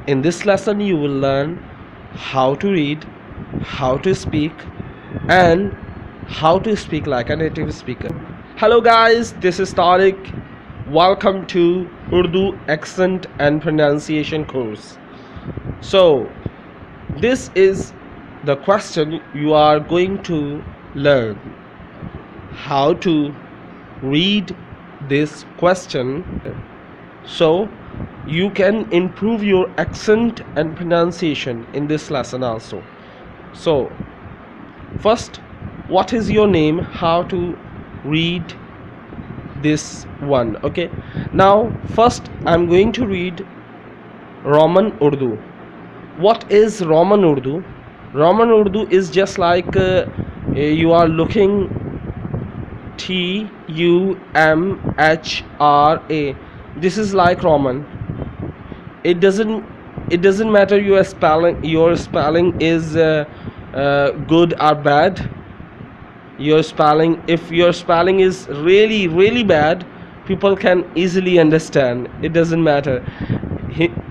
In this lesson, you will learn how to read, how to speak, and how to speak like a native speaker. Hello, guys, this is Tariq. Welcome to Urdu Accent and Pronunciation course. So, this is the question you are going to learn how to read this question so you can improve your accent and pronunciation in this lesson also. So first, what is your name, how to read this one. Okay, now first I'm going to read Roman Urdu. What is Roman Urdu? Roman Urdu is just like you are looking TUMHRA. This is like Roman. It doesn't matter your spelling is good or bad. If your spelling is really bad, people can easily understand. It doesn't matter.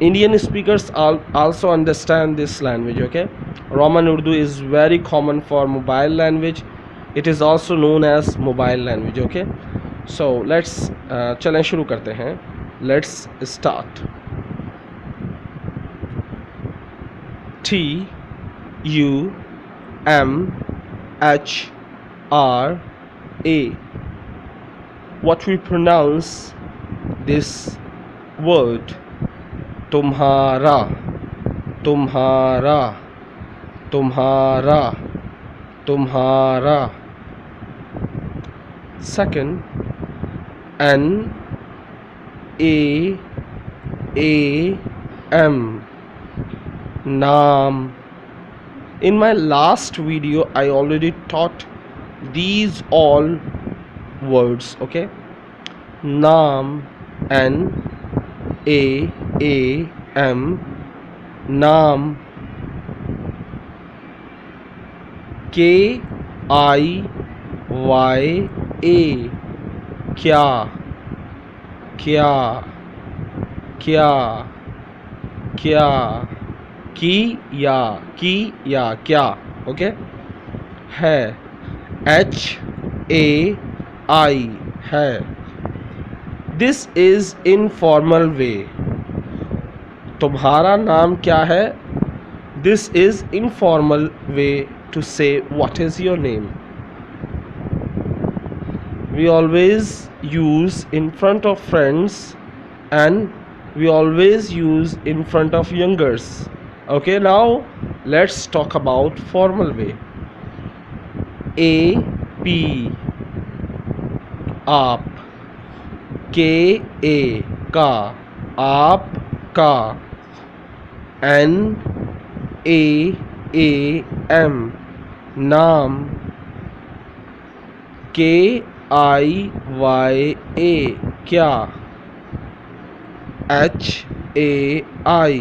Indian speakers also understand this language. Okay, Roman Urdu is very common for mobile language. It is also known as mobile language. Okay, so let's चलें शुरू करते हैं. Let's start. TUMHRA. What we pronounce this word? Tumhara, tumhara, tumhara, tumhara. Second, NAAM, naam. In my last video I already taught these all words. Okay, naam, NAAM, naam. KIYA, kya, kya, kya, kya. किया, क्या. Okay, है. HAI, है. This is informal way. तुम्हारा नाम क्या है? This is informal way to say what is your name. We always use in front of friends and we always use in front of youngers. Okay, now let's talk about formal way. AP, आप. KA, का, आप का. NAAM, नाम. KIYA, क्या. HAI,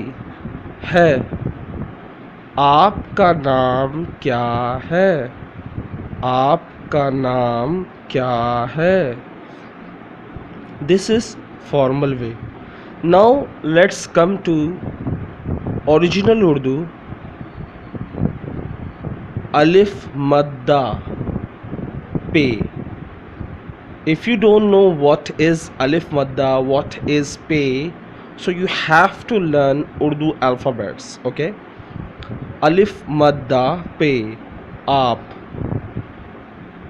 है. आपका नाम क्या है? आपका नाम क्या है? This is formal way. Now let's come to original Urdu. Alif madda pe. If you don't know what is alif madda, what is pe, so you have to learn Urdu alphabets. Okay, alif madda pe, आप.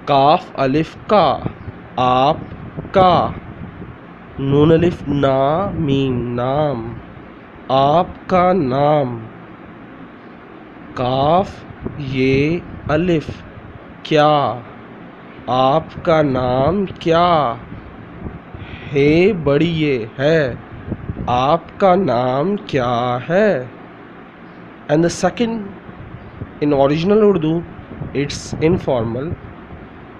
काफ अलिफ का, आप का. नून अलिफ ना meme, नाम. आपका नाम. काफ ये अलिफ, क्या. आपका नाम क्या. हे बड़ी ये, है. आपका नाम क्या है. And the second, in original Urdu, it's informal.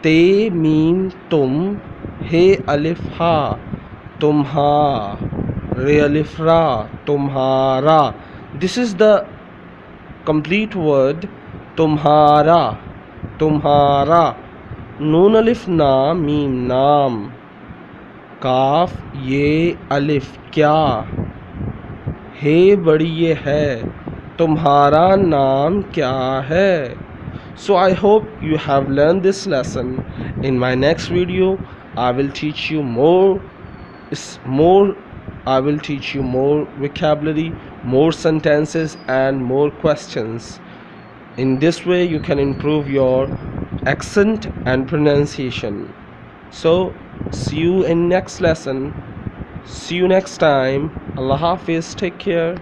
ते मीम तुम, हे अलिफ हा, तुम्हा. रे अलिफ रा, तुम्हारा. This is the complete word तुम्हारा, तुम्हारा. नून अलिफ ना मीम, नाम. काफ ये अलिफ, क्या. हे बड़ी ये है, तुम्हारा नाम क्या है? So I hope you have learned this lesson. In my next video, I will teach you more. I will teach you more vocabulary, more sentences, and more questions. In this way, you can improve your accent and pronunciation. So, see you in next lesson. See you next time. Allah Hafiz. Take care.